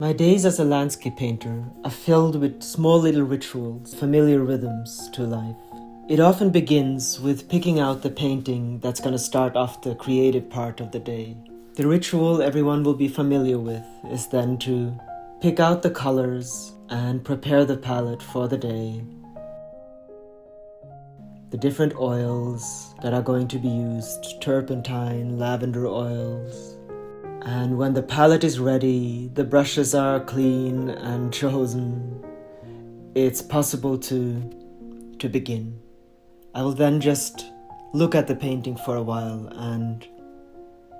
My days as a landscape painter are filled with small little rituals, familiar rhythms to life. It often begins with picking out the painting that's going to start off the creative part of the day. The ritual everyone will be familiar with is then to pick out the colors and prepare the palette for the day. The different oils that are going to be used, turpentine, lavender oils. And when the palette is ready, the brushes are clean and chosen, it's possible to begin. I will then just look at the painting for a while and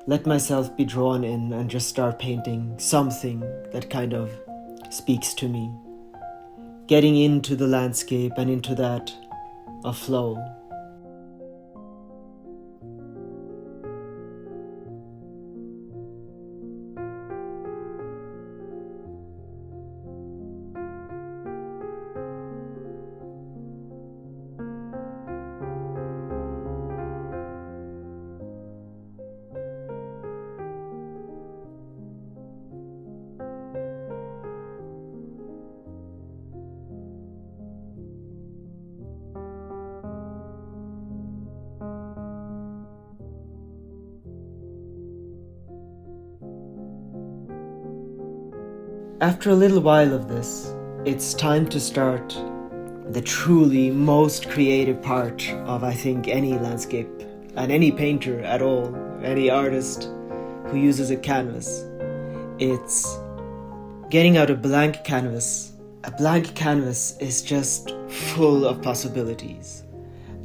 let myself be drawn in and just start painting something that kind of speaks to me. Getting into the landscape and into that flow. After a little while of this, it's time to start the truly most creative part of, I think, any landscape and any painter at all, any artist who uses a canvas. It's getting out a blank canvas. A blank canvas is just full of possibilities.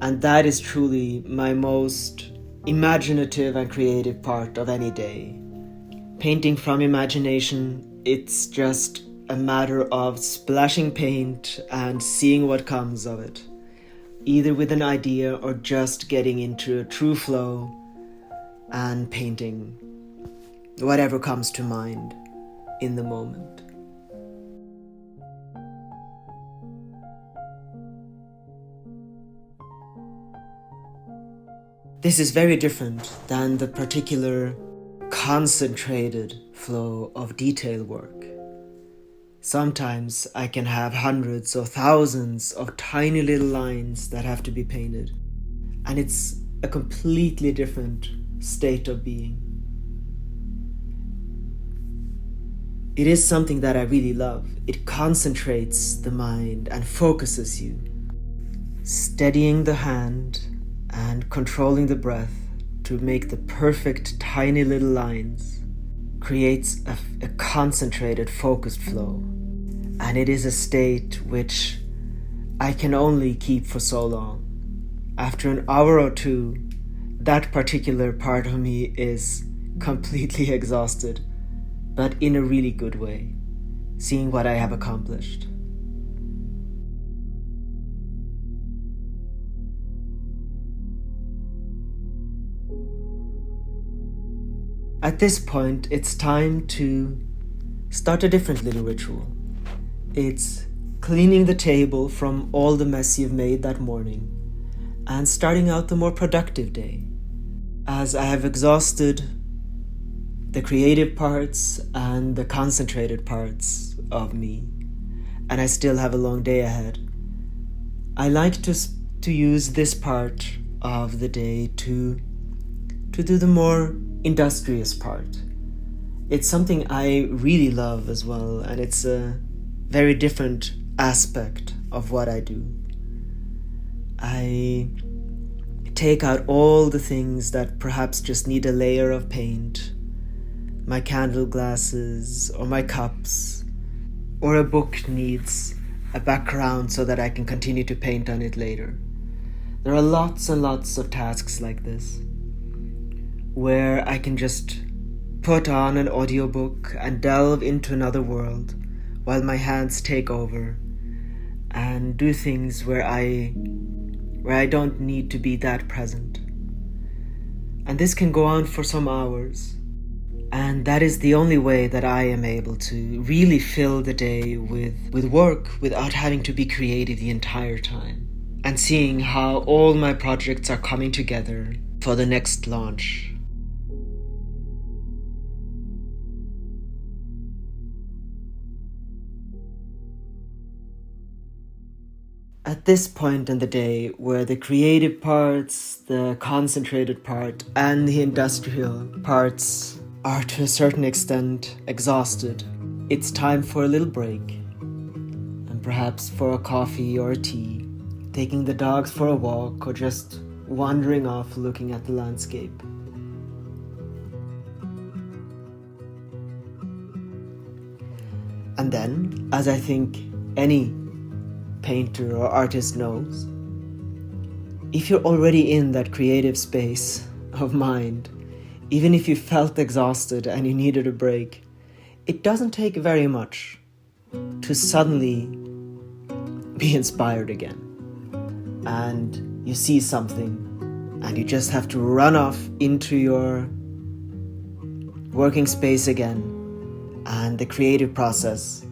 And that is truly my most imaginative and creative part of any day. Painting from imagination, it's just a matter of splashing paint and seeing what comes of it, either with an idea or just getting into a true flow and painting whatever comes to mind in the moment. This is very different than the particular concentrated flow of detail work. Sometimes I can have hundreds or thousands of tiny little lines that have to be painted, and it's a completely different state of being. It is something that I really love. It concentrates the mind and focuses you. Steadying the hand and controlling the breath to make the perfect tiny little lines creates a concentrated, focused flow. And it is a state which I can only keep for so long. After an hour or two, that particular part of me is completely exhausted, but in a really good way, seeing what I have accomplished. At this point, it's time to start a different little ritual. It's cleaning the table from all the mess you've made that morning and starting out the more productive day. As I have exhausted the creative parts and the concentrated parts of me, and I still have a long day ahead, I like to use this part of the day to do the more industrious part. It's something I really love as well, and it's a very different aspect of what I do. I take out all the things that perhaps just need a layer of paint, my candle glasses or my cups, or a book needs a background so that I can continue to paint on it later. There are lots and lots of tasks like this, where I can just put on an audiobook and delve into another world while my hands take over and do things where I don't need to be that present. And this can go on for some hours. And that is the only way that I am able to really fill the day with work without having to be creative the entire time. And seeing how all my projects are coming together for the next launch. At this point in the day, where the creative parts, the concentrated part, and the industrial parts are to a certain extent exhausted, it's time for a little break. And perhaps for a coffee or a tea, taking the dogs for a walk, or just wandering off looking at the landscape. And then, as I think any painter or artist knows, if you're already in that creative space of mind, even if you felt exhausted and you needed a break, it doesn't take very much to suddenly be inspired again. And you see something and you just have to run off into your working space again, and the creative process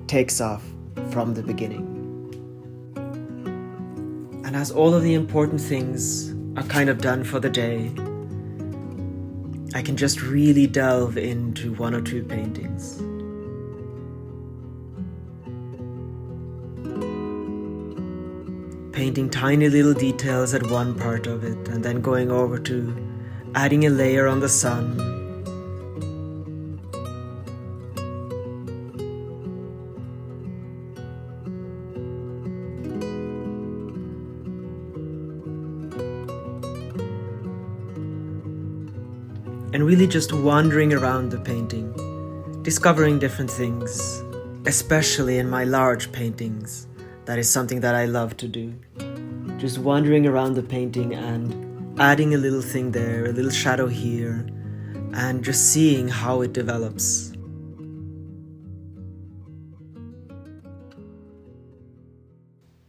takes off from the beginning. And as all of the important things are kind of done for the day, I can just really delve into one or two paintings. Painting tiny little details at one part of it, and then going over to adding a layer on the sun. And really just wandering around the painting, discovering different things, especially in my large paintings. That is something that I love to do. Just wandering around the painting and adding a little thing there, a little shadow here, and just seeing how it develops.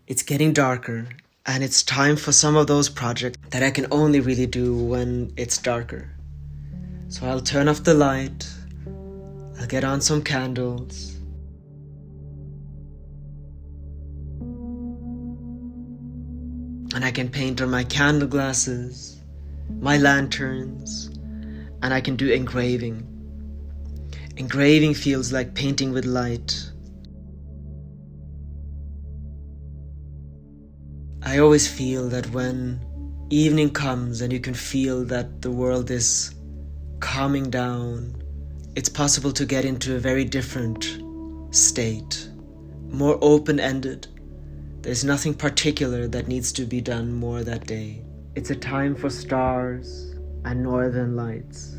It's getting darker, and it's time for some of those projects that I can only really do when it's darker. So I'll turn off the light, I'll get on some candles, and I can paint on my candle glasses, my lanterns, and I can do engraving. Engraving feels like painting with light. I always feel that when evening comes and you can feel that the world is calming down, it's possible to get into a very different state, more open-ended. There's nothing particular that needs to be done more that day. It's a time for stars and northern lights.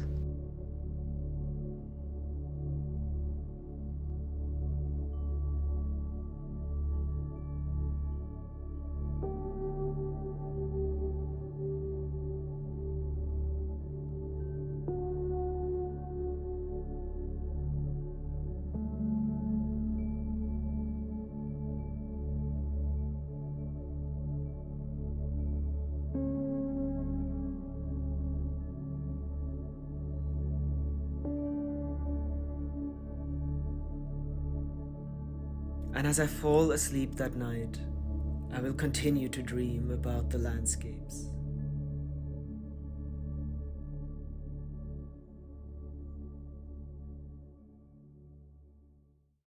And as I fall asleep that night, I will continue to dream about the landscapes.